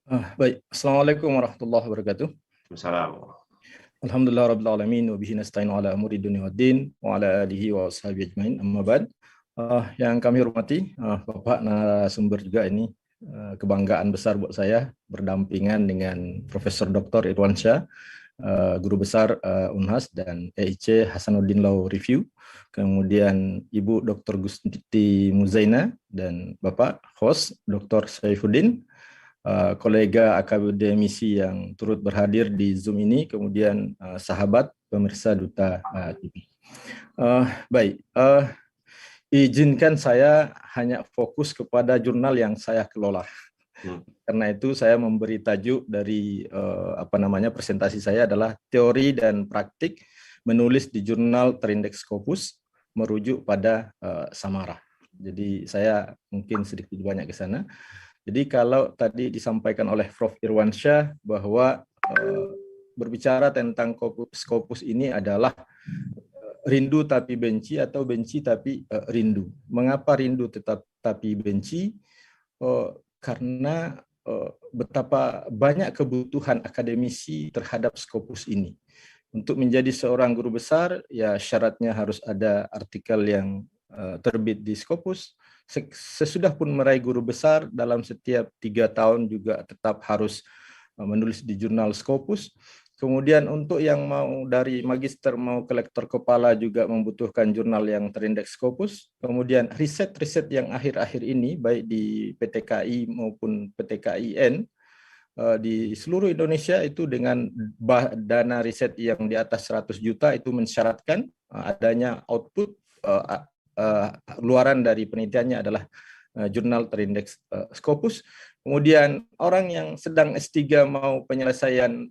Baik, Assalamualaikum warahmatullahi wabarakatuh. Assalamualaikum. Alhamdulillah rabbil alamin wa bihi nasta'inu ala umuri dunya waddin wa ala alihi wa washabihi ajmain. Amma ba'd. Yang kami hormati Bapak narasumber juga ini, kebanggaan besar buat saya berdampingan dengan Profesor Dr. Irwansyah, Guru Besar Unhas dan EIC Hasanuddin Law Review, kemudian Ibu Dr. Gusti Muzaina dan Bapak host Dr. Saifuddin, kolega akademisi yang turut berhadir di Zoom ini, kemudian sahabat pemirsa Duta TV. Baik, izinkan saya hanya fokus kepada jurnal yang saya kelola. Karena itu saya memberi tajuk dari presentasi saya adalah teori dan praktik menulis di jurnal terindeks Scopus merujuk pada Samara. Jadi saya mungkin sedikit banyak ke sana. Jadi kalau tadi disampaikan oleh Prof. Irwansyah bahwa berbicara tentang Scopus ini adalah rindu tapi benci atau benci tapi rindu. Mengapa rindu tapi benci? Karena betapa banyak kebutuhan akademisi terhadap Scopus ini. Untuk menjadi seorang guru besar, ya syaratnya harus ada artikel yang terbit di Scopus. Sesudah pun meraih guru besar, dalam setiap 3 tahun juga tetap harus menulis di jurnal Scopus. Kemudian untuk yang mau dari magister mau ke lektor kepala juga membutuhkan jurnal yang terindeks Scopus. Kemudian riset-riset yang akhir-akhir ini baik di PTKI maupun PTKIN di seluruh Indonesia itu dengan dana riset yang di atas 100 juta itu mensyaratkan adanya output luaran dari penelitiannya adalah jurnal terindeks Scopus. Kemudian orang yang sedang S3 mau penyelesaian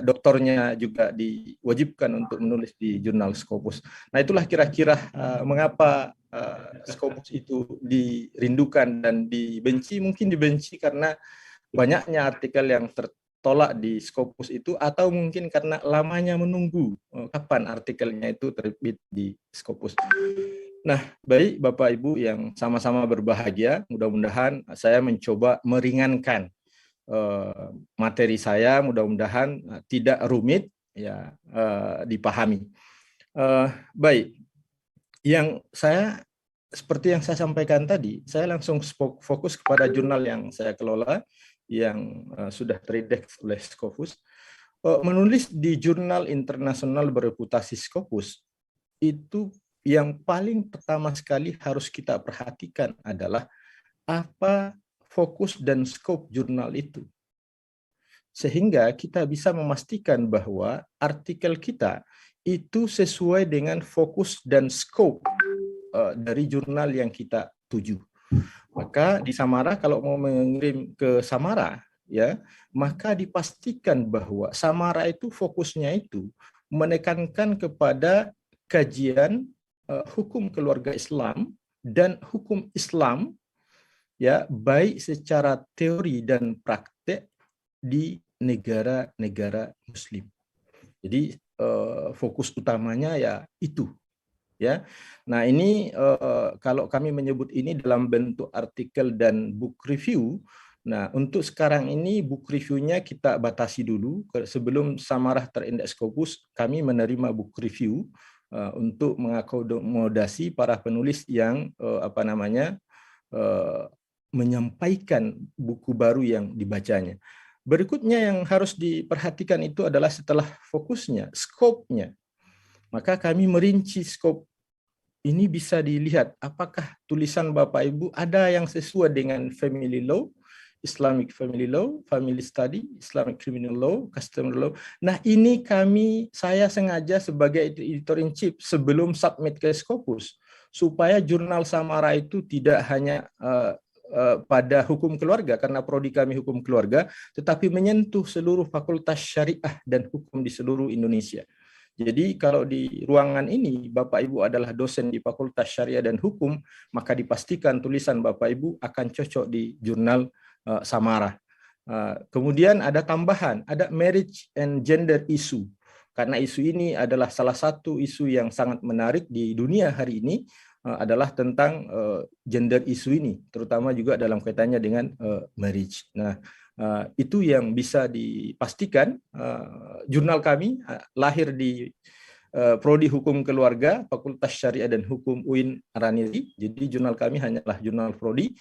doktornya juga diwajibkan untuk menulis di jurnal Scopus. Nah, itulah kira-kira mengapa Scopus itu dirindukan dan dibenci. Mungkin dibenci karena banyaknya artikel yang tertolak di Scopus itu, atau mungkin karena lamanya menunggu kapan artikelnya itu terbit di Scopus. Nah, baik Bapak Ibu yang sama-sama berbahagia, mudah-mudahan saya mencoba meringankan materi saya, mudah-mudahan tidak rumit ya, dipahami. Baik, yang saya seperti yang saya sampaikan tadi, saya langsung fokus kepada jurnal yang saya kelola yang sudah terindeks oleh Scopus. Menulis di jurnal internasional bereputasi Scopus itu yang paling pertama sekali harus kita perhatikan adalah apa fokus dan skop jurnal itu. Sehingga kita bisa memastikan bahwa artikel kita itu sesuai dengan fokus dan skop dari jurnal yang kita tuju. Maka di Samara kalau mau mengirim ke Samara ya, maka dipastikan bahwa Samara itu fokusnya itu menekankan kepada kajian hukum keluarga Islam dan hukum Islam ya, baik secara teori dan praktek di negara-negara Muslim. Jadi fokus utamanya ya itu. Ya, nah ini kalau kami menyebut ini dalam bentuk artikel dan book review. Nah, untuk sekarang ini book review-nya kita batasi dulu. Sebelum Samarah terindeks Scopus, kami menerima book review untuk mengakomodasi para penulis yang menyampaikan buku baru yang dibacanya. Berikutnya yang harus diperhatikan itu adalah setelah fokusnya, skopnya. Maka kami merinci skop ini, bisa dilihat apakah tulisan Bapak Ibu ada yang sesuai dengan family law, Islamic family law, family study, Islamic criminal law, customary law. Nah, ini saya sengaja sebagai editor in chief sebelum submit ke Scopus supaya jurnal Samara itu tidak hanya pada hukum keluarga, karena prodi kami hukum keluarga, tetapi menyentuh seluruh fakultas syariah dan hukum di seluruh Indonesia. Jadi kalau di ruangan ini Bapak Ibu adalah dosen di Fakultas Syariah dan Hukum, maka dipastikan tulisan Bapak Ibu akan cocok di jurnal Samara. Kemudian ada tambahan, ada marriage and gender issue. Karena isu ini adalah salah satu isu yang sangat menarik di dunia hari ini. adalah tentang gender isu ini, terutama juga dalam kaitannya dengan marriage. Nah, itu yang bisa dipastikan. Jurnal kami lahir di Prodi Hukum Keluarga, Fakultas Syariah dan Hukum UIN Araniri. Jadi jurnal kami hanyalah jurnal prodi.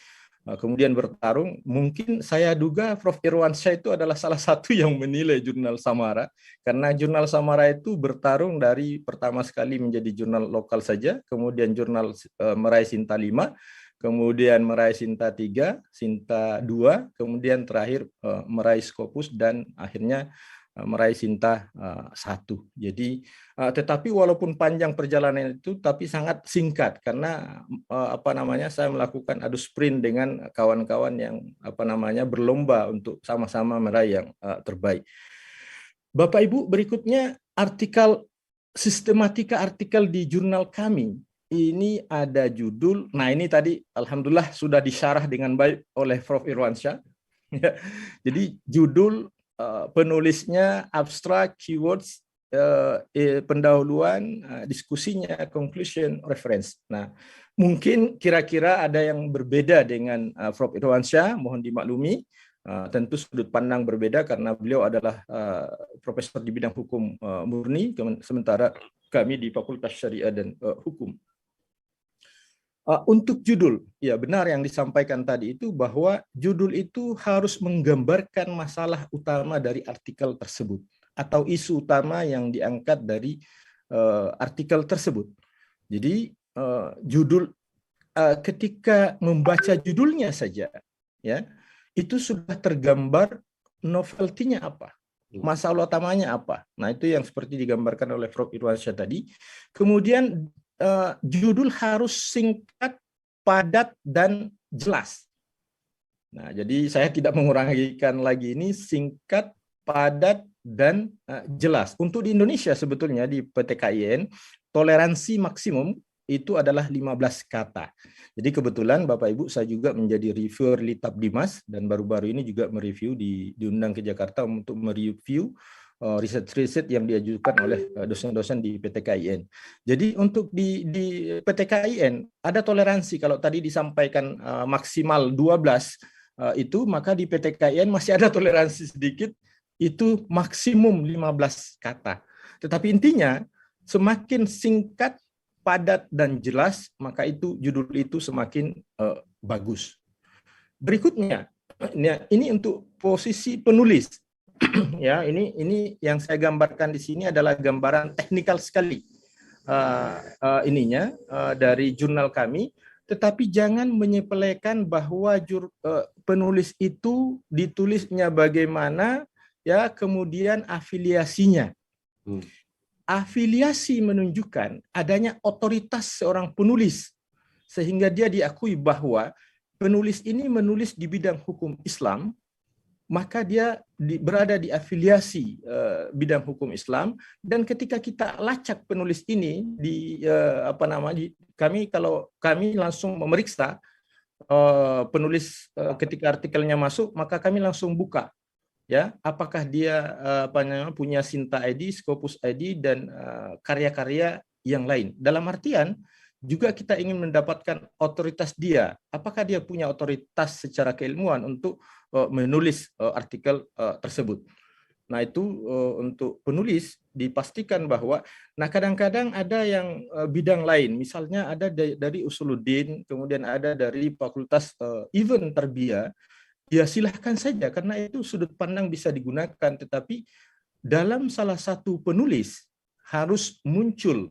Kemudian bertarung, mungkin saya duga Prof. Irwansyah itu adalah salah satu yang menilai jurnal Samara, karena jurnal Samara itu bertarung dari pertama sekali menjadi jurnal lokal saja, kemudian jurnal meraih Sinta 5, kemudian meraih Sinta 3, Sinta 2, kemudian terakhir meraih Scopus, dan akhirnya meraih Sinta 1. Jadi tetapi walaupun panjang perjalanan itu, tapi sangat singkat karena saya melakukan adu sprint dengan kawan-kawan yang berlomba untuk sama-sama meraih yang terbaik. Bapak Ibu, berikutnya sistematika artikel di jurnal kami. Ini ada judul, nah ini tadi alhamdulillah sudah disyarah dengan baik oleh Prof. Irwansyah. Jadi judul penulisnya abstrak, keywords, pendahuluan, diskusinya, conclusion, reference. Nah, mungkin kira-kira ada yang berbeda dengan Prof. Irwansyah, mohon dimaklumi. Tentu sudut pandang berbeda karena beliau adalah profesor di bidang hukum murni, sementara kami di Fakultas Syariah dan Hukum. Untuk judul, ya benar yang disampaikan tadi itu bahwa judul itu harus menggambarkan masalah utama dari artikel tersebut atau isu utama yang diangkat dari artikel tersebut. Jadi judul ketika membaca judulnya saja, ya itu sudah tergambar novelty-nya apa, masalah utamanya apa. Nah itu yang seperti digambarkan oleh Prof. Irwansyah tadi. Kemudian judul harus singkat, padat, dan jelas. Nah, jadi saya tidak mengurangikan lagi ini, singkat, padat, dan jelas. Untuk di Indonesia sebetulnya di PTKIN, toleransi maksimum itu adalah 15 kata. Jadi kebetulan Bapak Ibu saya juga menjadi reviewer Litab Dimas dan baru-baru ini juga mereview diundang ke Jakarta untuk mereview riset-riset yang diajukan oleh dosen-dosen di PTKIN. Jadi untuk di PTKIN ada toleransi, kalau tadi disampaikan maksimal 12 itu, maka di PTKIN masih ada toleransi sedikit, itu maksimum 15 kata. Tetapi intinya semakin singkat, padat, dan jelas, maka itu judul itu semakin bagus. Berikutnya, ini untuk posisi penulis. Ya, ini yang saya gambarkan di sini adalah gambaran teknikal sekali dari jurnal kami, tetapi jangan menyepelekan bahwa penulis itu ditulisnya bagaimana, ya, kemudian afiliasinya. Afiliasi menunjukkan adanya otoritas seorang penulis sehingga dia diakui bahwa penulis ini menulis di bidang hukum Islam, maka dia berada di afiliasi bidang hukum Islam. Dan ketika kita lacak penulis ini kalau kami langsung memeriksa penulis ketika artikelnya masuk, maka kami langsung buka, ya, apakah dia punya Sinta ID, Scopus ID, dan karya-karya yang lain. Dalam artian juga kita ingin mendapatkan otoritas dia, apakah dia punya otoritas secara keilmuan untuk menulis artikel tersebut. Nah itu untuk penulis dipastikan bahwa, nah kadang-kadang ada yang bidang lain, misalnya ada dari Usuluddin, kemudian ada dari Fakultas Even Tarbiyah, ya silahkan saja karena itu sudut pandang bisa digunakan, tetapi dalam salah satu penulis harus muncul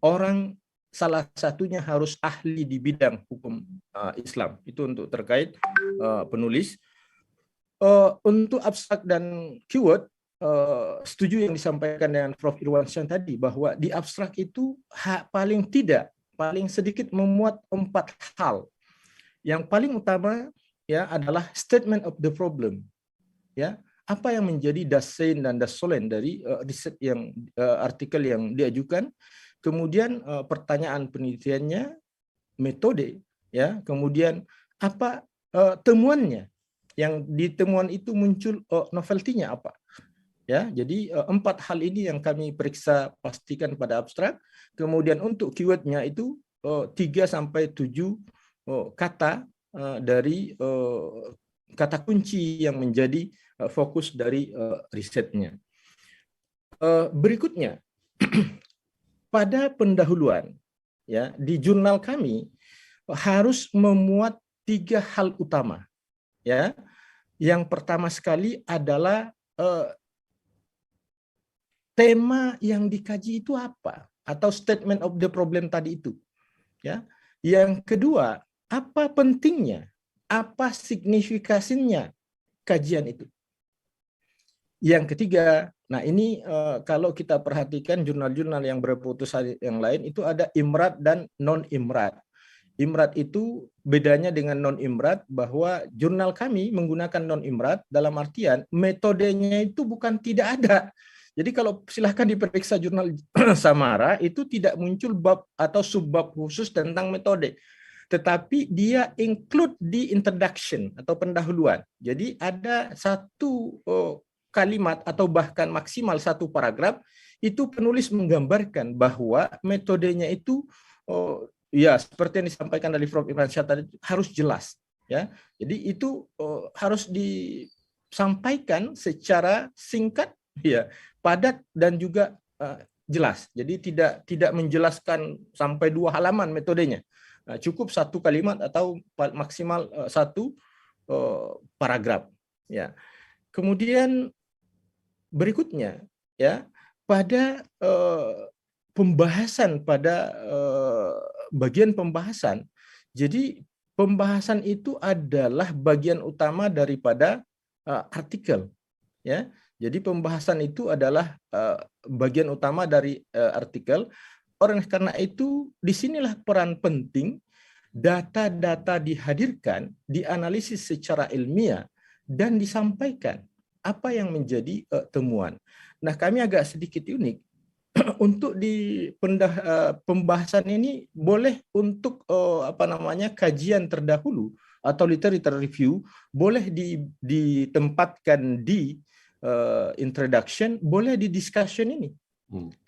orang, salah satunya harus ahli di bidang hukum Islam. Itu untuk terkait penulis. Untuk abstrak dan keyword, setuju yang disampaikan dengan Prof. Irwansyah tadi, bahwa di abstrak itu paling sedikit memuat 4 hal. Yang paling utama, ya, adalah statement of the problem. Ya, apa yang menjadi dasein dan dasolen dari riset yang artikel yang diajukan. Kemudian pertanyaan penelitiannya, metode, ya, kemudian apa temuannya, yang di temuan itu muncul novelty-nya apa, ya. Jadi 4 hal ini yang kami periksa pastikan pada abstrak. Kemudian untuk keywordnya itu 3 sampai 7 kata dari kata kunci yang menjadi fokus dari risetnya. Berikutnya, pada pendahuluan, ya, di jurnal kami harus memuat 3 hal utama. Ya, yang pertama sekali adalah tema yang dikaji itu apa, atau statement of the problem tadi itu. Ya, yang kedua, apa pentingnya, apa signifikasinya kajian itu. Yang ketiga, nah ini kalau kita perhatikan jurnal-jurnal yang berputusan yang lain itu ada imrat dan non-imrat. Imrat itu bedanya dengan non-imrat bahwa jurnal kami menggunakan non-imrat dalam artian metodenya itu bukan tidak ada. Jadi kalau silahkan diperiksa jurnal Samara itu tidak muncul bab atau subbab khusus tentang metode. Tetapi dia include di introduction atau pendahuluan. Jadi ada satu kalimat atau bahkan maksimal satu paragraf itu penulis menggambarkan bahwa metodenya itu ya seperti yang disampaikan dari Prof. Irfansyah tadi harus jelas, ya. Jadi itu harus disampaikan secara singkat, ya, padat dan juga jelas. Jadi tidak menjelaskan sampai 2 halaman metodenya. Cukup satu kalimat atau maksimal satu paragraf, ya. Kemudian berikutnya, ya, pada pembahasan, pada bagian pembahasan. Jadi pembahasan itu adalah bagian utama daripada artikel, ya. Jadi pembahasan itu adalah bagian utama dari artikel. Karena itu disinilah peran penting data-data dihadirkan, dianalisis secara ilmiah dan disampaikan apa yang menjadi temuan. Nah, kami agak sedikit unik. Untuk di pembahasan ini boleh untuk kajian terdahulu atau literature review boleh ditempatkan di introduction, boleh di discussion ini.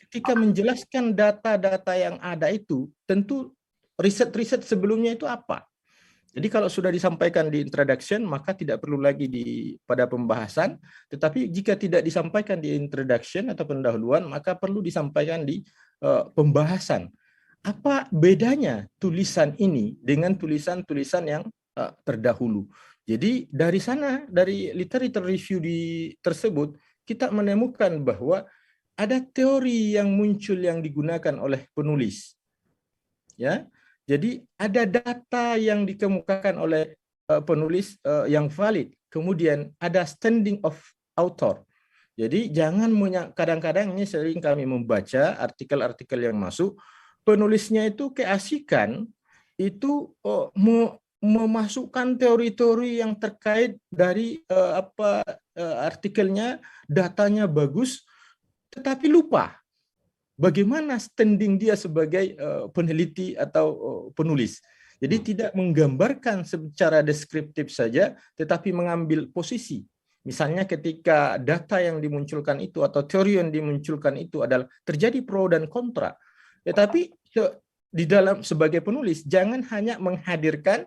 Ketika menjelaskan data-data yang ada itu, tentu riset-riset sebelumnya itu apa? Jadi kalau sudah disampaikan di introduction, maka tidak perlu lagi pada pembahasan. Tetapi jika tidak disampaikan di introduction atau pendahuluan, maka perlu disampaikan di pembahasan. Apa bedanya tulisan ini dengan tulisan-tulisan yang terdahulu? Jadi dari sana, dari literature review tersebut, kita menemukan bahwa ada teori yang muncul yang digunakan oleh penulis. Ya. Jadi ada data yang dikemukakan oleh penulis yang valid. Kemudian ada standing of author. Jadi jangan kadang-kadang ini sering kami membaca artikel-artikel yang masuk, penulisnya itu keasikan itu memasukkan teori-teori yang terkait dari artikelnya, datanya bagus, tetapi lupa bagaimana standing dia sebagai peneliti atau penulis. Jadi tidak menggambarkan secara deskriptif saja, tetapi mengambil posisi. Misalnya ketika data yang dimunculkan itu atau teori yang dimunculkan itu adalah terjadi pro dan kontra. Tetapi di dalam sebagai penulis jangan hanya menghadirkan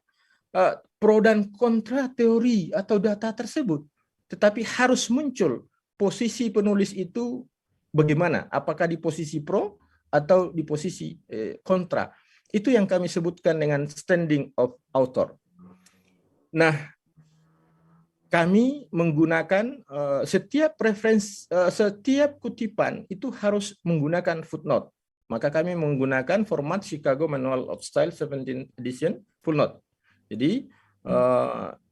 pro dan kontra teori atau data tersebut, tetapi harus muncul posisi penulis itu bagaimana? Apakah di posisi pro atau di posisi kontra? Itu yang kami sebutkan dengan standing of author. Nah, kami menggunakan setiap referensi, setiap kutipan itu harus menggunakan footnote. Maka kami menggunakan format Chicago Manual of Style 17th edition footnote. Jadi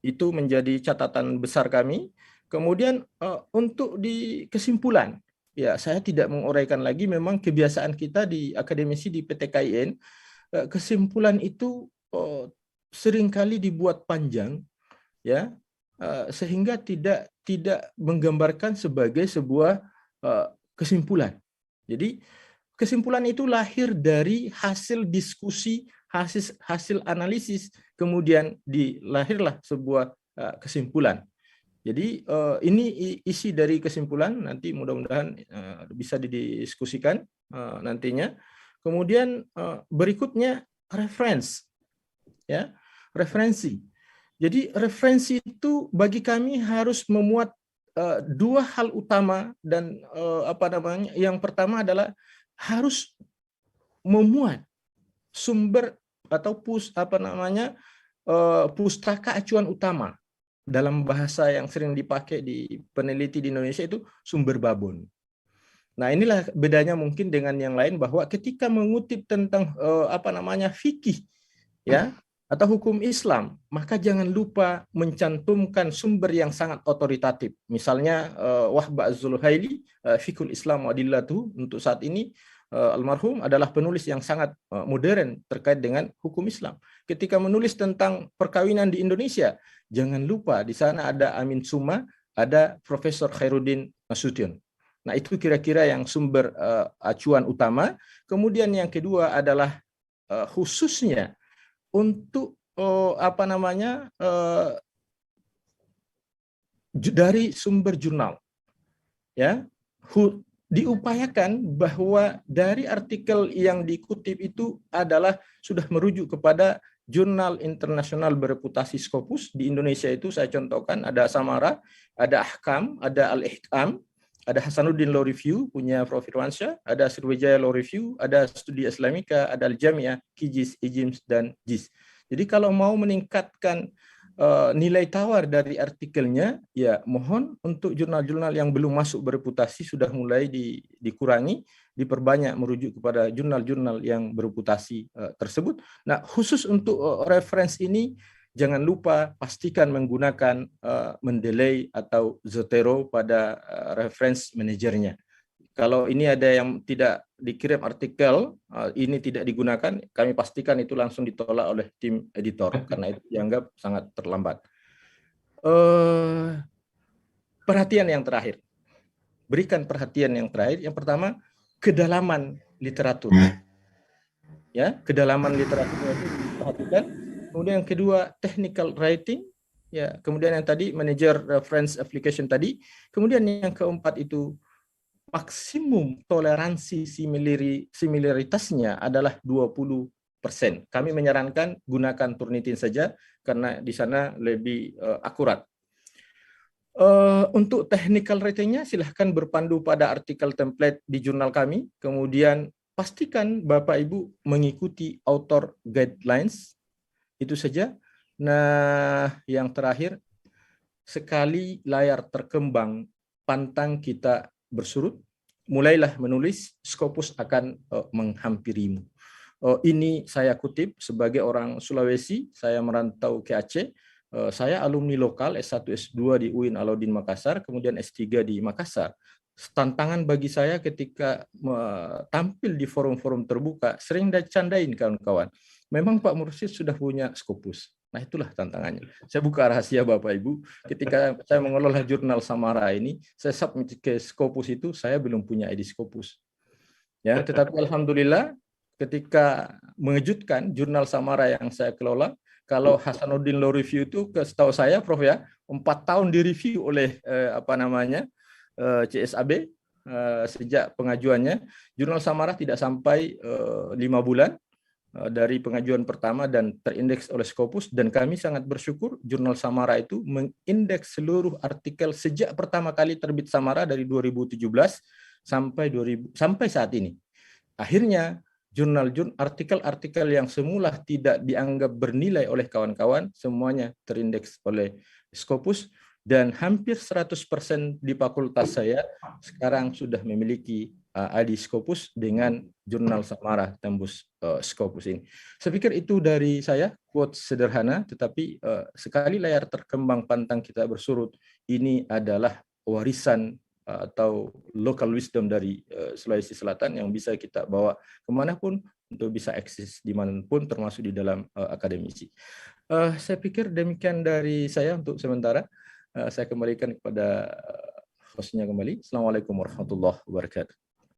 itu menjadi catatan besar kami. Kemudian untuk di kesimpulan, ya, saya tidak menguraikan lagi, memang kebiasaan kita di akademisi di PTKIN, kesimpulan itu seringkali dibuat panjang, ya, sehingga tidak menggambarkan sebagai sebuah kesimpulan. Jadi kesimpulan itu lahir dari hasil diskusi, hasil analisis, kemudian lahirlah sebuah kesimpulan. Jadi ini isi dari kesimpulan, nanti mudah-mudahan bisa didiskusikan nantinya. Kemudian berikutnya reference, ya, referensi. Jadi referensi itu bagi kami harus memuat dua hal utama dan yang pertama adalah harus memuat sumber atau pustaka acuan utama. Dalam bahasa yang sering dipakai di peneliti di Indonesia itu sumber babon. Nah, inilah bedanya mungkin dengan yang lain, bahwa ketika mengutip tentang fikih, ya, atau hukum Islam, maka jangan lupa mencantumkan sumber yang sangat otoritatif. Misalnya Wahba Az-Zulhaili, Fiqhul Islam wa Adillatuh, untuk saat ini almarhum adalah penulis yang sangat modern terkait dengan hukum Islam. Ketika menulis tentang perkawinan di Indonesia, jangan lupa di sana ada Amin Suma, ada Profesor Khairuddin Nasution. Nah, itu kira-kira yang sumber acuan utama. Kemudian yang kedua adalah khususnya untuk dari sumber jurnal, ya, diupayakan bahwa dari artikel yang dikutip itu adalah sudah merujuk kepada jurnal internasional bereputasi Scopus. Di Indonesia itu saya contohkan ada Samara, ada Ahkam, ada Al-Ihkam, ada Hasanuddin Law Review punya Prof. Irwansyah, ada Sriwijaya Law Review, ada Studi Islamika, ada Al-Jamiah, Kijis, Ijims, dan JIS. Jadi kalau mau meningkatkan nilai tawar dari artikelnya, ya mohon untuk jurnal-jurnal yang belum masuk bereputasi sudah mulai dikurangi, diperbanyak merujuk kepada jurnal-jurnal yang bereputasi tersebut. Nah, khusus untuk reference ini, jangan lupa pastikan menggunakan Mendeley atau Zotero pada reference manajernya. Kalau ini ada yang tidak dikirim artikel, ini tidak digunakan, kami pastikan itu langsung ditolak oleh tim editor, karena itu dianggap sangat terlambat. Perhatian yang terakhir. Berikan perhatian yang terakhir. Yang pertama, kedalaman literatur. Ya, kedalaman literaturnya itu diperhatikan. Kemudian yang kedua, technical writing. Ya, kemudian yang tadi, manager reference application tadi. Kemudian yang keempat itu, maksimum toleransi similaritasnya adalah 20%. Kami menyarankan gunakan Turnitin saja karena di sana lebih akurat. Untuk technical ratingnya silahkan berpandu pada artikel template di jurnal kami. Kemudian pastikan Bapak Ibu mengikuti author guidelines. Itu saja. Nah, yang terakhir, sekali layar terkembang, pantang kita bersurut, mulailah menulis, Scopus akan menghampirimu. Ini saya kutip sebagai orang Sulawesi, saya merantau ke Aceh, saya alumni lokal S1 S2 di UIN Alauddin Makassar, kemudian S3 di Makassar. Tantangan bagi saya ketika tampil di forum-forum terbuka, sering dicandain kawan-kawan. Memang Pak Mursyid sudah punya Scopus. Nah, itulah tantangannya. Saya buka rahasia Bapak Ibu, ketika saya mengelola jurnal Samara ini, saya submit ke Scopus itu, saya belum punya ID Scopus. Ya, tetapi alhamdulillah ketika mengejutkan jurnal Samara yang saya kelola, kalau Hasanuddin Law Review itu setahu saya Prof ya, 4 tahun direview oleh CSAB sejak pengajuannya. Jurnal Samara tidak sampai 5 bulan dari pengajuan pertama dan terindeks oleh Scopus, dan kami sangat bersyukur jurnal Samara itu mengindeks seluruh artikel sejak pertama kali terbit Samara dari 2017 sampai saat ini. Akhirnya artikel-artikel yang semula tidak dianggap bernilai oleh kawan-kawan semuanya terindeks oleh Scopus, dan hampir 100% di fakultas saya sekarang sudah memiliki ID Scopus dengan jurnal Samara tembus Scopus ini. Saya pikir itu dari saya, quote sederhana, tetapi sekali layar terkembang pantang kita bersurut, ini adalah warisan atau local wisdom dari Sulawesi Selatan yang bisa kita bawa kemanapun untuk bisa eksis dimanapun, termasuk di dalam akademisi. Saya pikir demikian dari saya untuk sementara. Saya kembalikan kepada hostnya kembali. Assalamualaikum warahmatullahi wabarakatuh.